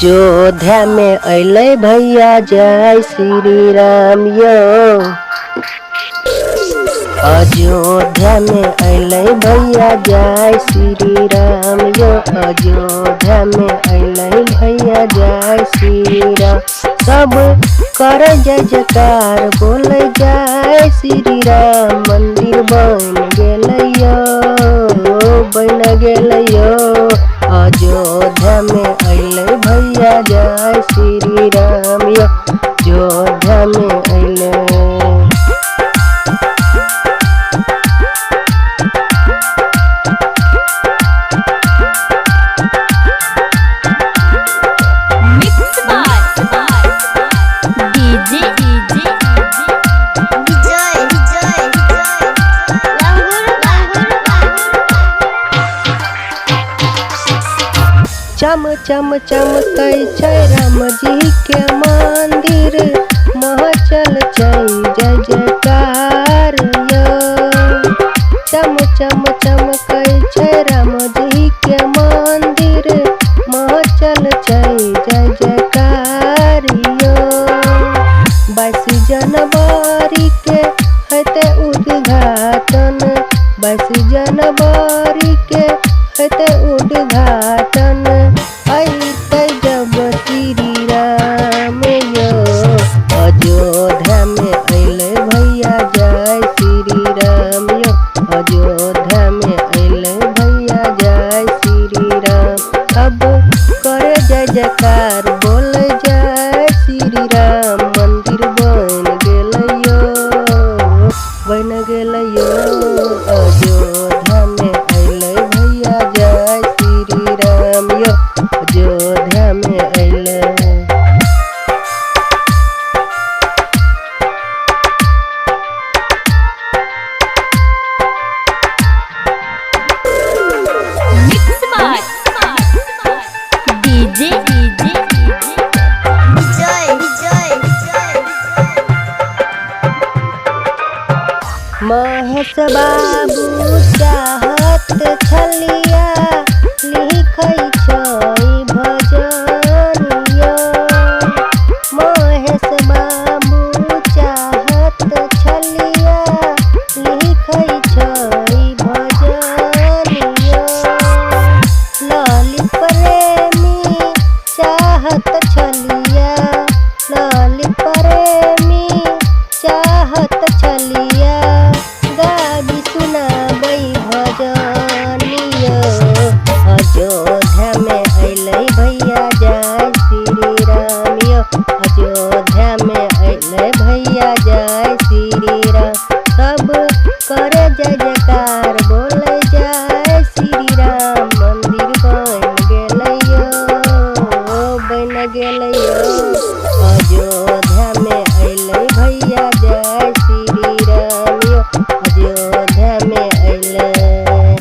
अयोध्या में अइले भैया जय श्री राम यो। अयोध्या में अइले भैया जय श्री राम यो। अयोध्या में अइले भैया जय श्री राम। सब कर जय जयकार बोले जय श्री राम। मंदिर बन गेलयो बन गेलयो। अयोध्या में अइले भैया जय श्री राम यो। अयोध्या में अइले। चम चम चमकै छै राम जी के मंदिर। महचल छै जय जयकार यो। चम चम चमकै छै राम जी के मंदिर। महचल छै जय जयकार यो। 22 जनवरी के हेतै उद्घाटन। 22 जनवरी के हेतै उद्घाटन। अइतै जब श्री राम यो। अयोध्या में अइले भैया जय श्री राम यो। अयोध्या में अइले भैया जय श्री राम। अब करे जय जयकार बोले जय श्री राम। मंदिर बन गेलयो बन गेलयो। अयोध्या में अइले भैया जय श्री राम यो। अयोध्या में अइले। महेश बाबू चाहत छलिया लिखै छै भजन यो। महेश बाबू चाहत छलिया लिखै छै भजन यो। ललित प्रेमी चाहत छलिया। ललित प्रेमी चाहत छलिया गाबी सुनाबै भजन यो। अयोध्या में अइले भैया जय